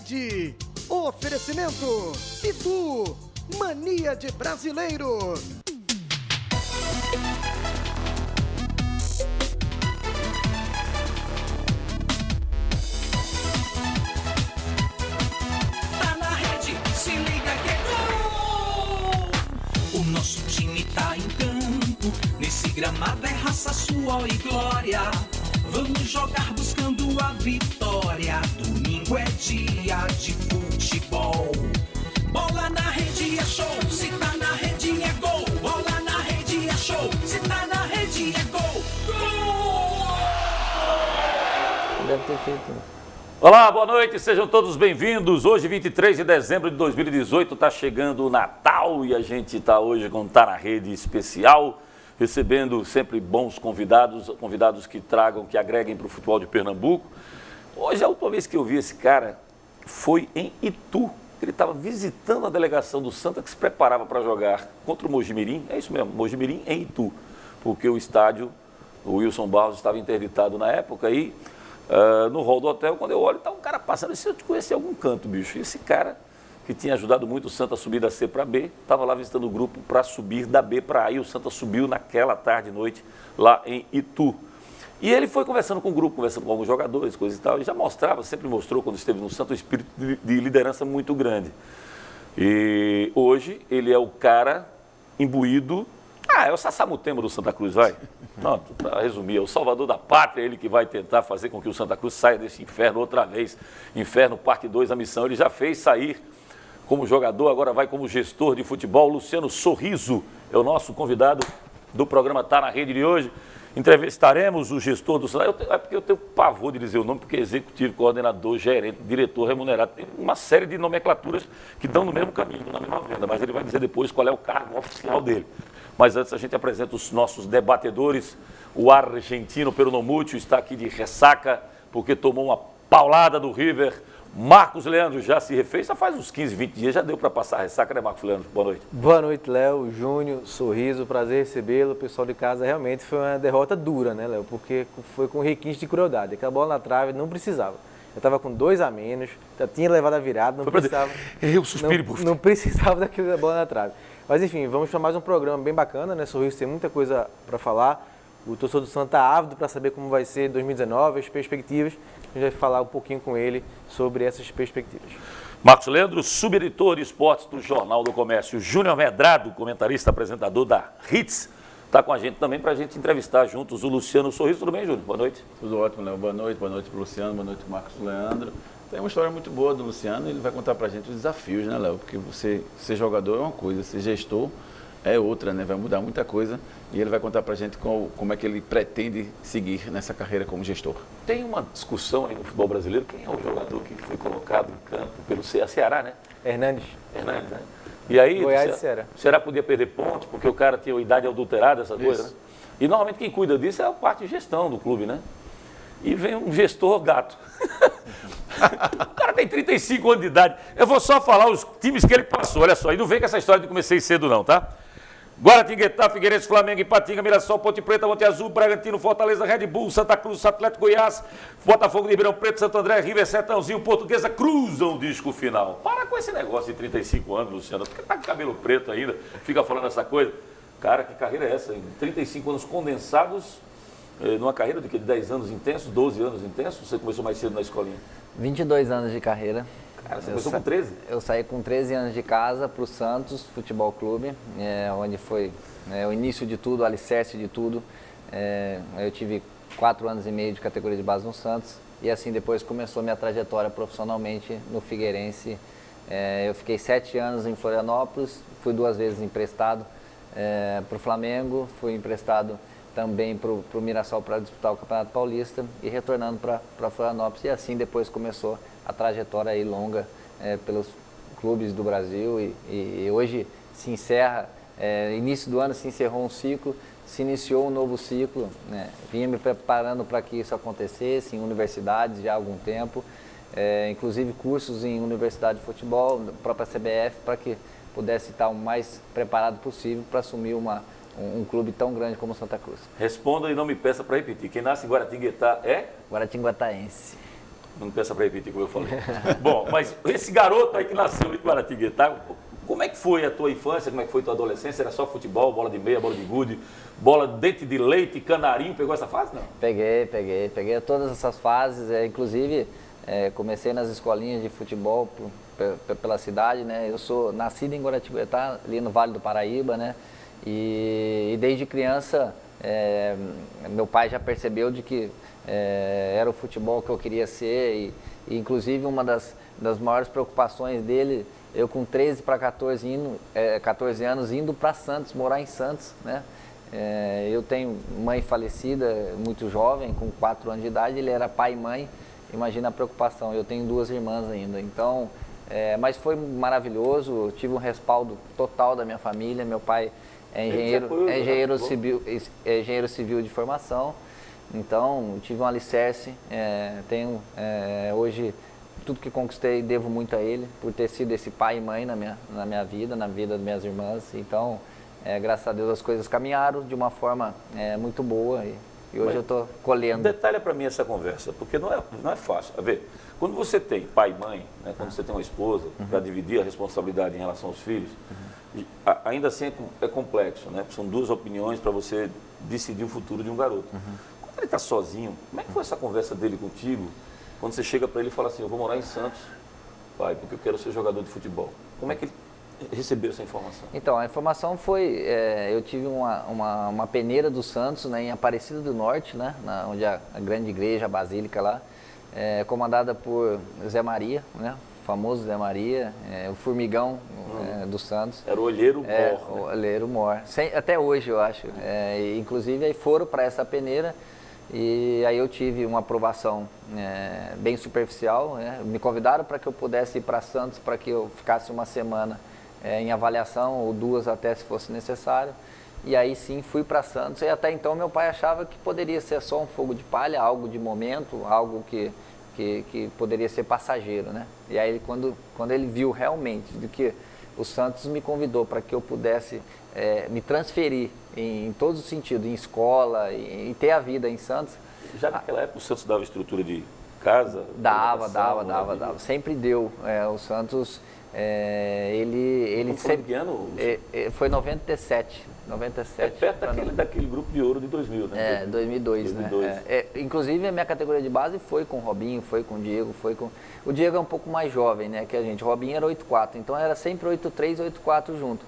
Rede. Oferecimento Pitu, mania de brasileiro. Tá na rede, se liga que é gol! O nosso time tá em campo, nesse gramado é raça, suor e glória. Vamos jogar buscando a vitória. Domingo é dia de futebol. Bola na rede é show, se tá na rede é gol. Bola na rede é show, se tá na rede é gol. Gol! Deve ter feito. Olá, boa noite, sejam todos bem-vindos. Hoje, 23 de dezembro de 2018, está chegando o Natal e a gente está hoje com Tá na Rede especial, recebendo sempre bons convidados que tragam, que agreguem para o futebol de Pernambuco. Hoje, a última vez que eu vi esse cara foi em Itu. Ele estava visitando a delegação do Santa que se preparava para jogar contra o Mojimirim, é isso mesmo, Mojimirim em Itu, porque o estádio, o Wilson Barros, estava interditado na época e no hall do hotel, quando eu olho, está um cara passando, e se eu te conhecer em algum canto, bicho, esse cara que tinha ajudado muito o Santa a subir da C para B, estava lá visitando o grupo para subir da B para A, e o Santa subiu naquela tarde e noite lá em Itu. E ele foi conversando com o grupo, conversando com alguns jogadores, coisas e tal, e já mostrava, sempre mostrou, quando esteve no Santa, um espírito de liderança muito grande. E hoje ele é o cara imbuído, é o Sassamutema do Santa Cruz, vai. Pronto, para resumir, é o salvador da pátria, ele que vai tentar fazer com que o Santa Cruz saia desse inferno outra vez. Inferno, parte 2, a missão. Ele já fez sair como jogador, agora vai como gestor de futebol. Luciano Sorriso é o nosso convidado do programa Tá na Rede de hoje. Entrevistaremos o gestor do Santa. É porque eu tenho pavor de dizer o nome, porque é executivo, coordenador, gerente, diretor, remunerado. Tem uma série de nomenclaturas que dão no mesmo caminho, na mesma venda, mas ele vai dizer depois qual é o cargo oficial dele. Mas antes a gente apresenta os nossos debatedores. O argentino Peronomútil está aqui de ressaca, porque tomou uma paulada do River. Marcos Leandro já se refez, já faz uns 15, 20 dias, já deu para passar a ressaca, né, Marcos Leandro? Boa noite. Boa noite, Léo, Júnior, Sorriso, prazer recebê-lo. Pessoal de casa, realmente foi uma derrota dura, né, Léo? Porque foi com requinte de crueldade. Aquela bola na trave não precisava. Eu estava com 2 a menos, já tinha levado a virada, não precisava. Eu suspiro, não precisava daquela bola na trave. Mas enfim, vamos para mais um programa bem bacana, né? Sorriso tem muita coisa para falar. O torcedor do Santa está ávido para saber como vai ser 2019, as perspectivas. A gente vai falar um pouquinho com ele sobre essas perspectivas. Marcos Leandro, subeditor de esportes do Jornal do Comércio. Júnior Medrado, comentarista, apresentador da Hits, está com a gente também para a gente entrevistar juntos o Luciano Sorriso. Tudo bem, Júnior? Boa noite. Tudo ótimo, Léo. Boa noite para o Luciano, boa noite para o Marcos Leandro. Tem uma história muito boa do Luciano, ele vai contar para a gente os desafios, né, Léo? Porque você ser jogador é uma coisa, ser gestor é outra, né? Vai mudar muita coisa e ele vai contar para a gente como é que ele pretende seguir nessa carreira como gestor. Tem uma discussão aí no futebol brasileiro, quem é o jogador que foi colocado em campo pelo Ceará, né? Hernandes, né? E aí, Goiás e Ceará. O Ceará podia perder pontos porque o cara tinha idade adulterada, essa coisa, né? E normalmente quem cuida disso é a parte de gestão do clube, né? E vem um gestor gato. O cara tem 35 anos de idade. Eu vou só falar os times que ele passou, olha só. E não vem com essa história de comecei cedo não, tá? Guaratinguetá, Figueirense, Flamengo, Ipatinga, Mirassol, Ponte Preta, Monte Azul, Bragantino, Fortaleza, Red Bull, Santa Cruz, Atlético Goiás, Botafogo de Ribeirão Preto, Santo André, River, Sertãozinho, Portuguesa, cruzam o disco final. Para com esse negócio de 35 anos, Luciano. Por que tá com cabelo preto ainda? Fica falando essa coisa. Cara, que carreira é essa? 35 anos condensados numa carreira de 10 anos intensos, 12 anos intensos? Você começou mais cedo na escolinha? 22 anos de carreira. Cara, você começou com 13? Eu saí com 13 anos de casa para o Santos Futebol Clube, onde foi o início de tudo, o alicerce de tudo. Eu tive 4 anos e meio de categoria de base no Santos e assim depois começou minha trajetória profissionalmente no Figueirense. Eu fiquei 7 anos em Florianópolis, fui 2 vezes emprestado para o Flamengo, fui emprestado também para o Mirassol para disputar o Campeonato Paulista e retornando para Florianópolis. E assim depois começou a trajetória aí longa pelos clubes do Brasil e hoje se encerra, início do ano se encerrou um ciclo, se iniciou um novo ciclo, né? Vinha me preparando para que isso acontecesse em universidades já há algum tempo, inclusive cursos em universidade de futebol, própria CBF, para que pudesse estar o mais preparado possível para assumir um clube tão grande como Santa Cruz. Responda e não me peça para repetir. Quem nasce em Guaratinguetá é? Guaratinguetaense. Não peça para repetir como eu falei. Bom, mas esse garoto aí que nasceu em Guaratinguetá, como é que foi a tua infância, como é que foi a tua adolescência? Era só futebol, bola de meia, bola de gude, bola de dente de leite, canarinho? Pegou essa fase, não? Peguei todas essas fases, inclusive comecei nas escolinhas de futebol pela cidade, né? Eu sou nascido em Guaratinguetá, ali no Vale do Paraíba, né? E desde criança meu pai já percebeu de que era o futebol que eu queria ser e inclusive uma das maiores preocupações dele, eu com 13 para 14 anos indo para Santos, morar em Santos, né? Eu tenho mãe falecida, muito jovem, com 4 anos de idade, ele era pai e mãe, imagina a preocupação, eu tenho 2 irmãs ainda, então, mas foi maravilhoso, tive um respaldo total da minha família, meu pai é engenheiro civil de formação, então tive um alicerce, tenho hoje tudo que conquistei devo muito a ele, por ter sido esse pai e mãe na minha vida, na vida das minhas irmãs. Então, graças a Deus as coisas caminharam de uma forma muito boa e hoje eu estou colhendo. Detalha para mim essa conversa, porque não é fácil. A ver, quando você tem pai e mãe, né, quando você tem uma esposa, para dividir a responsabilidade em relação aos filhos, ainda assim é complexo, né? São 2 opiniões para você decidir o futuro de um garoto. Quando ele está sozinho, como é que foi essa conversa dele contigo? Quando você chega para ele e fala assim, eu vou morar em Santos, pai, porque eu quero ser jogador de futebol. Como é que ele recebeu essa informação? Então, a informação foi, eu tive uma peneira do Santos, né, em Aparecida do Norte, né, onde a grande igreja, a basílica lá, comandada por Zé Maria, né, o famoso Zé Maria, o formigão do Santos. Era o olheiro Mor. Né? O olheiro Mor. Até hoje, eu acho. Inclusive, aí foram para essa peneira. E aí eu tive uma aprovação bem superficial, né? Me convidaram para que eu pudesse ir para Santos, para que eu ficasse uma semana em avaliação, ou 2 até se fosse necessário. E aí sim fui para Santos, e até então meu pai achava que poderia ser só um fogo de palha, algo de momento, algo que poderia ser passageiro, né? E aí quando ele viu realmente de que o Santos me convidou para que eu pudesse me transferir em todos os sentidos, em escola, e ter a vida em Santos. Já naquela época o Santos dava estrutura de casa? Dava. Sempre deu. O Santos, ele sempre... Que ano? Foi 97. Perto daquele grupo de ouro de 2000, né? 2002, né? Inclusive a minha categoria de base foi com o Robinho, foi com o Diego, O Diego é um pouco mais jovem, né, que a gente. O Robinho era 8'4", então era sempre 8'3", 8'4" junto.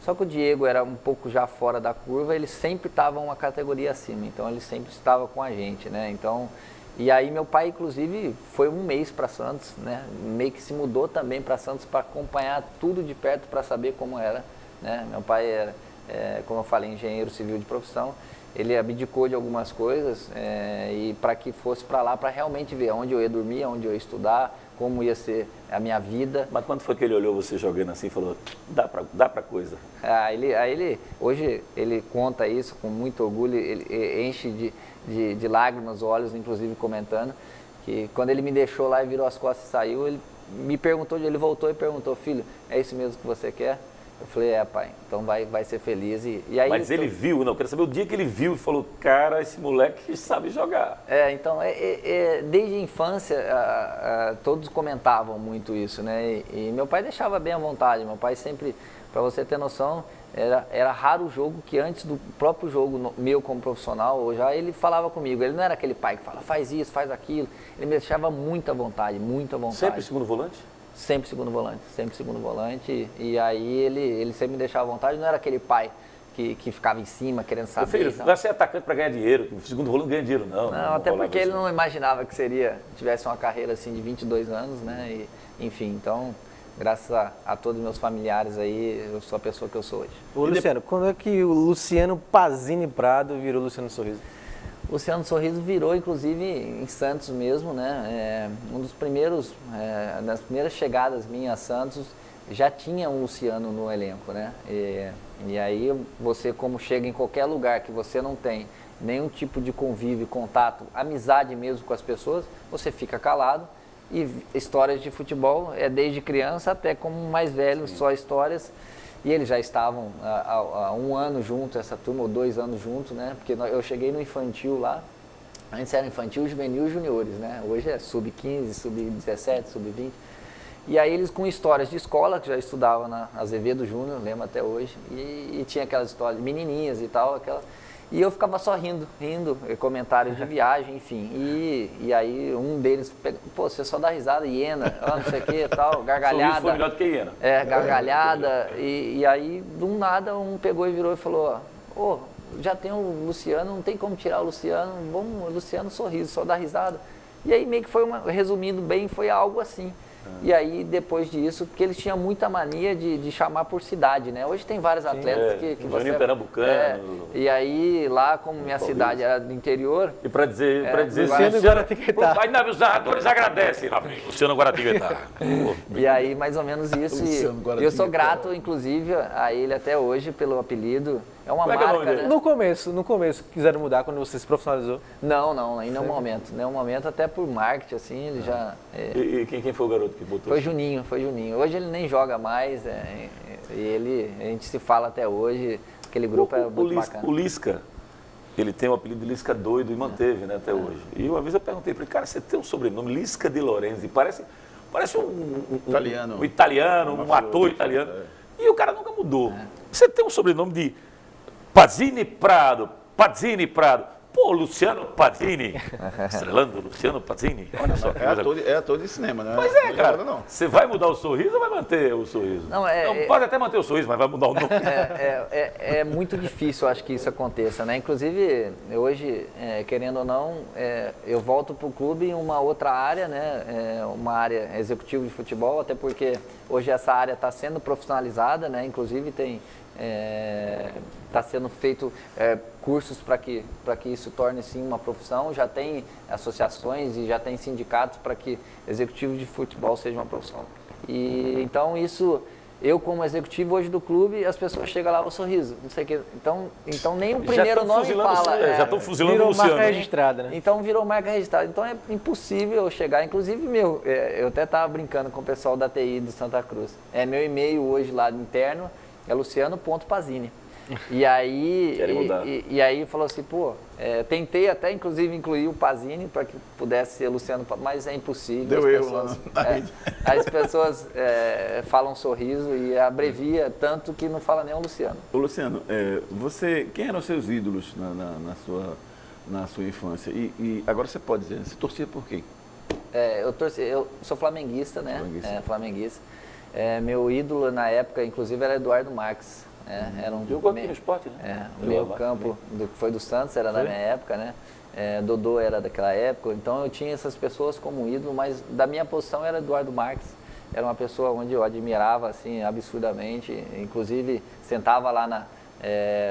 Só que o Diego era um pouco já fora da curva, ele sempre estava uma categoria acima, então ele sempre estava com a gente, né? Então, e aí meu pai, inclusive, foi um mês para Santos, né? Meio que se mudou também para Santos para acompanhar tudo de perto, para saber como era, né? Meu pai era, como eu falei, engenheiro civil de profissão, ele abdicou de algumas coisas e para que fosse para lá, para realmente ver onde eu ia dormir, onde eu ia estudar, como ia ser a minha vida. Mas quando foi que ele olhou você jogando assim e falou, dá pra coisa? Hoje ele conta isso com muito orgulho, ele enche de lágrimas os olhos, inclusive comentando, que quando ele me deixou lá e virou as costas e saiu, ele me perguntou, ele voltou e perguntou, filho, é isso mesmo que você quer? Eu falei, pai, então vai ser feliz. E aí, mas ele viu, não, eu quero saber o dia que ele viu e falou, cara, esse moleque sabe jogar. Então, desde a infância, todos comentavam muito isso, né? E meu pai deixava bem à vontade, meu pai sempre, para você ter noção, era raro o jogo que antes do próprio jogo meu como profissional, já ele falava comigo, ele não era aquele pai que fala, faz isso, faz aquilo, ele me deixava muita vontade. Sempre segundo volante? Sempre segundo volante, e aí ele sempre me deixava à vontade, não era aquele pai que ficava em cima, querendo saber. Filho, vai ser atacante para ganhar dinheiro, o segundo volante não ganha dinheiro, não. Não, até porque ele não imaginava que tivesse uma carreira assim de 22 anos, né, e, enfim, então, graças a todos os meus familiares aí, eu sou a pessoa que eu sou hoje. Ô Luciano, quando é que o Luciano Pazini Prado virou Luciano Sorriso? O Luciano Sorriso virou, inclusive, em Santos mesmo, né? Das primeiras chegadas minhas a Santos, já tinha um Luciano no elenco, né? E aí você, como chega em qualquer lugar que você não tem nenhum tipo de convívio, contato, amizade mesmo com as pessoas, você fica calado. E histórias de futebol desde criança até como mais velho, só histórias. E eles já estavam há 1 ano juntos, essa turma, ou 2 anos juntos, né? Porque eu cheguei no infantil lá, Antes era infantil, juvenil e juniores, né? Hoje é sub-15, sub-17, sub-20. E aí eles com histórias de escola, que já estudava na Azevedo Júnior, lembro até hoje, e tinha aquelas histórias de menininhas e tal, e eu ficava só rindo, comentários de viagem, enfim. E aí um deles, pô, você só dá risada, hiena, não sei o que e tal, gargalhada. Sorriso foi melhor do que hiena. Gargalhada, e aí do nada um pegou e virou e falou, ó, já tem o Luciano, não tem como tirar o Luciano, vamos, Luciano Sorriso, só dá risada. E aí meio que foi, resumindo bem, foi algo assim. E aí, depois disso, porque eles tinham muita mania de chamar por cidade, né? Hoje tem vários atletas que você... Juninho Pernambucano. E aí, lá, como minha cidade era do interior... E para dizer Luciano Guaratinguetá. Vai na jogadores agradecem, Luciano Guaratinguetá. E aí, mais ou menos isso. E eu sou grato, inclusive, a ele até hoje pelo apelido. É uma marca, né? No começo, quiseram mudar quando você se profissionalizou? Não, em nenhum momento. Nenhum momento, até por marketing, assim, ele já... E quem foi o garoto que botou? Foi Juninho. Hoje ele nem joga mais, e a gente se fala até hoje, aquele grupo é muito bacana. O Lisca, ele tem o apelido de Lisca doido e manteve, né, até hoje. E uma vez eu perguntei para ele, cara, você tem um sobrenome, Lisca de Lorenzi, parece um italiano, um ator italiano. E o cara nunca mudou. Você tem um sobrenome de Pazzini Prado. Pô, Luciano Pazzini. Estrelando Luciano Pazzini. Olha só. É ator de cinema, né? Pois é, cara. Você vai mudar o sorriso ou vai manter o sorriso? Não, pode até manter o sorriso, mas vai mudar o nome. É muito difícil, acho que isso aconteça, né? Inclusive, hoje, querendo ou não, eu volto para o clube em uma outra área, né? Uma área executiva de futebol, até porque hoje essa área está sendo profissionalizada, né? Inclusive tem... Está sendo feito cursos para que isso torne sim uma profissão, já tem associações e já tem sindicatos para que executivo de futebol seja uma profissão. E então isso, eu como executivo hoje do clube, as pessoas chegam lá, o sorriso, não sei o que, então nem o primeiro nome fala. Já estão fuzilando o Luciano. Virou marca registrada, né? Então virou marca registrada, então é impossível eu chegar, inclusive eu até estava brincando com o pessoal da TI do Santa Cruz, meu e-mail hoje lá interno é luciano.pazzini. E aí, e aí falou assim, pô, tentei até inclusive incluir o Pazzini para que pudesse ser Luciano, mas é impossível. Deu erro lá. As pessoas falam sorriso e abrevia tanto que não fala nem o Luciano. Ô Luciano, quem eram os seus ídolos na sua infância? E agora você pode dizer, você torcia por quem? Eu sou flamenguista, né? Flamenguista. Meu ídolo na época, inclusive, era Eduardo Marques. Era um jogou aqui no esporte, né? O meio campo foi do Santos, era da minha época, né? Dodô era daquela época, então eu tinha essas pessoas como ídolo, mas da minha posição era Eduardo Marques. Era uma pessoa onde eu admirava assim absurdamente, inclusive sentava lá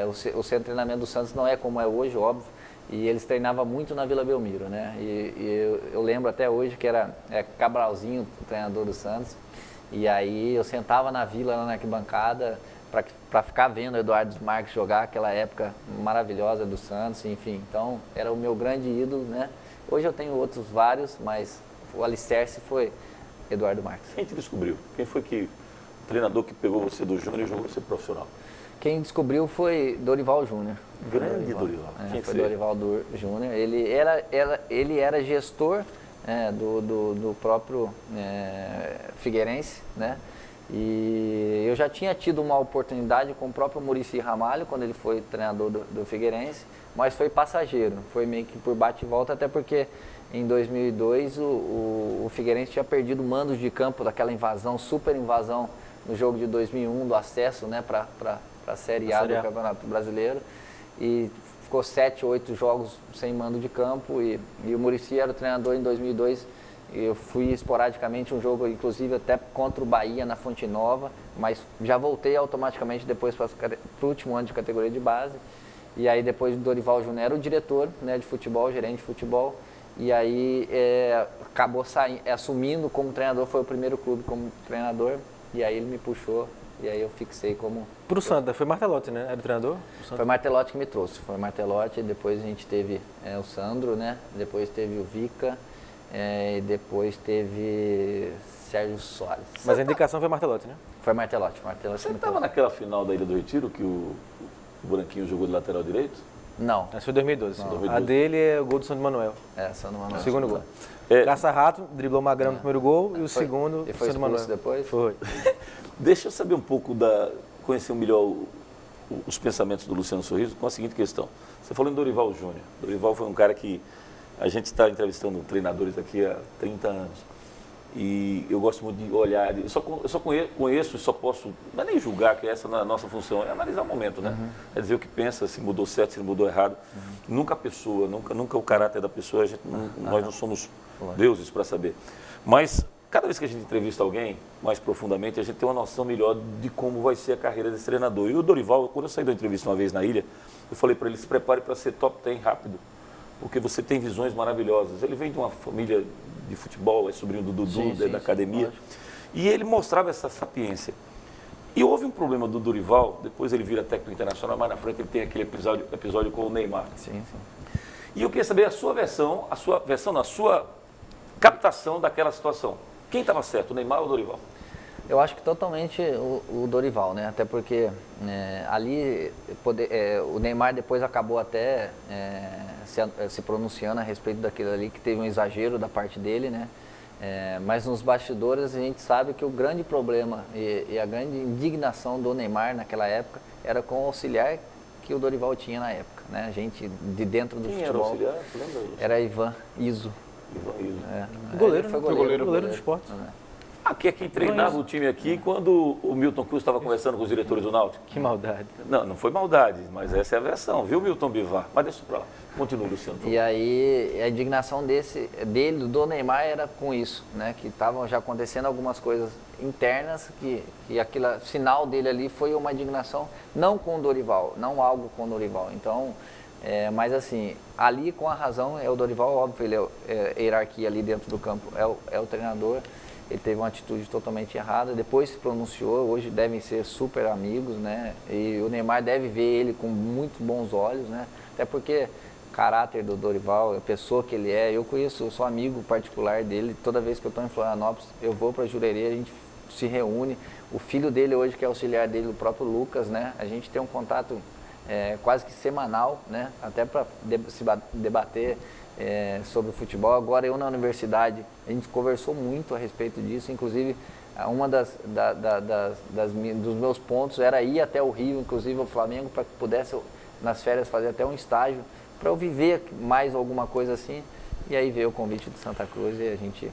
o centro de treinamento do Santos não é como é hoje, óbvio, e eles treinavam muito na Vila Belmiro, né? E eu lembro até hoje que era Cabralzinho, o treinador do Santos, e aí eu sentava na Vila, lá na arquibancada, para ficar vendo o Eduardo Marques jogar aquela época maravilhosa do Santos, enfim. Então, era o meu grande ídolo, né? Hoje eu tenho outros vários, mas o alicerce foi Eduardo Marques. Quem te descobriu? Quem foi o treinador que pegou você do júnior e jogou você profissional? Quem descobriu foi Dorival Júnior. Grande Dorival. Foi Dorival Júnior. Ele era gestor do próprio Figueirense, né? E eu já tinha tido uma oportunidade com o próprio Muricy Ramalho, quando ele foi treinador do Figueirense, mas foi passageiro, foi meio que por bate e volta, até porque em 2002 o Figueirense tinha perdido mandos de campo daquela invasão, super invasão no jogo de 2001, do acesso, né, para a Série A do Campeonato Brasileiro, e ficou 7, 8 jogos sem mando de campo, e o Muricy era o treinador em 2002. Eu fui esporadicamente um jogo, inclusive até contra o Bahia na Fonte Nova, mas já voltei automaticamente depois para o último ano de categoria de base. E aí depois do Dorival Júnior era o diretor, né, de futebol, gerente de futebol. E aí acabou assumindo como treinador, foi o primeiro clube como treinador. E aí ele me puxou e aí eu fixei como... Pro Santa, foi Martelotti, né? Era o treinador? Foi Martelotti que me trouxe, foi Martelotti, depois a gente teve o Sandro, né? Depois teve o Vica. E depois teve Sérgio Soares. Mas a indicação foi Martelotti, né? Foi Martelotti. Você estava naquela final da Ilha do Retiro que o Branquinho jogou de lateral direito? Não. Essa foi 2012. Não. A 2012. dele é o gol do Sandro Manuel. Essa não O segundo gol. É. Garça Rato, driblou o Magrão no primeiro gol e o Foi- segundo, e foi Sandro Manuel. expulso depois? Foi. Deixa eu saber um pouco conhecer melhor os pensamentos do Luciano Sorriso com a seguinte questão. Você falou em Dorival Júnior. Dorival foi um cara que a gente está entrevistando treinadores aqui há 30 anos. E eu gosto muito de olhar, eu só conheço e só posso, não é nem julgar, que essa não é a nossa função, é analisar o momento, né? É dizer o que pensa, se mudou certo, se mudou errado. Nunca a pessoa, nunca o caráter da pessoa, nós não somos deuses para saber. Mas cada vez que a gente entrevista alguém mais profundamente, a gente tem uma noção melhor de como vai ser a carreira desse treinador. E o Dorival, quando eu saí da entrevista uma vez na ilha, eu falei para ele, se prepare para ser top 10 rápido, porque você tem visões maravilhosas. Ele vem de uma família de futebol, é sobrinho do Dudu, da academia, e ele mostrava essa sapiência. E houve um problema do Dorival, depois ele vira técnico internacional, mais na frente ele tem aquele episódio com o Neymar. Sim. E eu queria saber a sua versão, a sua captação daquela situação. Quem estava certo, o Neymar ou o Dorival? Eu acho que totalmente o Dorival, né? Até porque ali o Neymar depois acabou até se pronunciando a respeito daquilo ali, que teve um exagero da parte dele, né? Mas nos bastidores a gente sabe que o grande problema e a grande indignação do Neymar naquela época era com o auxiliar que o Dorival tinha na época, né? A gente de dentro do Quem era o futebol auxiliar? Você lembra disso? era Ivan Iso. Ivan Iso. Goleiro, Ele foi né? Goleiro do esporte. Aqui é quem treinava o time aqui quando o Milton Cruz estava conversando com os diretores do Náutico. Que maldade. Não foi maldade, mas essa é a versão, viu, Milton Bivar? Mas deixa pra lá. Continua, Luciano. E aí a indignação do Neymar era com isso, né? Que estavam já acontecendo algumas coisas internas, que aquele sinal dele ali foi uma indignação, não com o Dorival, não algo com o Dorival. Então, mas assim, ali com a razão é o Dorival, óbvio, ele é hierarquia ali dentro do campo, é o treinador. Ele teve uma atitude totalmente errada, depois se pronunciou, hoje devem ser super amigos, né? E o Neymar deve ver ele com muito bons olhos, né? Até porque o caráter do Dorival, a pessoa que ele é, eu sou amigo particular dele, toda vez que eu estou em Florianópolis, eu vou para Jurerê, a gente se reúne. O filho dele hoje, que é auxiliar dele, o próprio Lucas, né? A gente tem um contato quase que semanal, né? Até para se debater sobre o futebol. Agora eu na universidade, a gente conversou muito a respeito disso, inclusive uma dos meus pontos era ir até o Rio, inclusive o Flamengo, para que pudesse nas férias fazer até um estágio, para eu viver mais alguma coisa assim. E aí veio o convite do Santa Cruz e a gente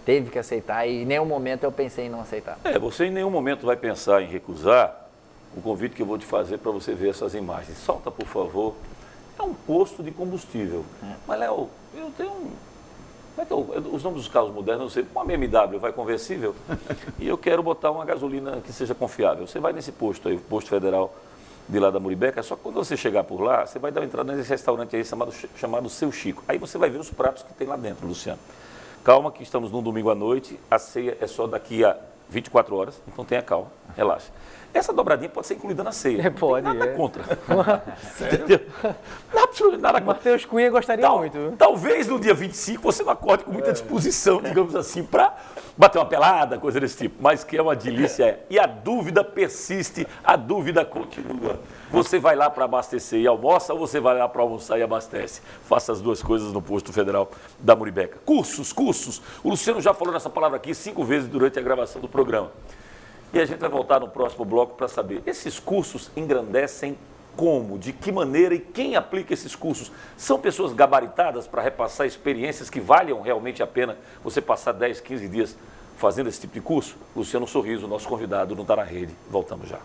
teve que aceitar, e em nenhum momento eu pensei em não aceitar. Você em nenhum momento vai pensar em recusar o convite que eu vou te fazer para você ver essas imagens. Solta, por favor. É um posto de combustível. Mas, Léo, eu tenho um... Como é que os nomes dos carros modernos, eu sei, uma BMW vai conversível e eu quero botar uma gasolina que seja confiável. Você vai nesse posto aí, o posto federal de lá da Muribeca, só que quando você chegar por lá, você vai dar uma entrada nesse restaurante aí chamado Seu Chico. Aí você vai ver os pratos que tem lá dentro, Luciano. Calma que estamos num domingo à noite, a ceia é só daqui a 24 horas, então tenha calma, relaxa. Essa dobradinha pode ser incluída na ceia. Pode, não tem nada contra. Entendeu? Não, absolutamente nada contra. Matheus Cunha gostaria muito. Viu? Talvez no dia 25 você não acorde com muita disposição, digamos assim, para bater uma pelada, coisa desse tipo. Mas que é uma delícia. E a dúvida persiste, a dúvida continua. Você vai lá para abastecer e almoça ou você vai lá para almoçar e abastece? Faça as duas coisas no posto federal da Muribeca. Cursos. O Luciano já falou nessa palavra aqui 5 vezes durante a gravação do programa. E a gente vai voltar no próximo bloco para saber, esses cursos engrandecem como, de que maneira e quem aplica esses cursos? São pessoas gabaritadas para repassar experiências que valham realmente a pena você passar 10, 15 dias fazendo esse tipo de curso? Luciano Sorriso, nosso convidado, não está na rede. Voltamos já.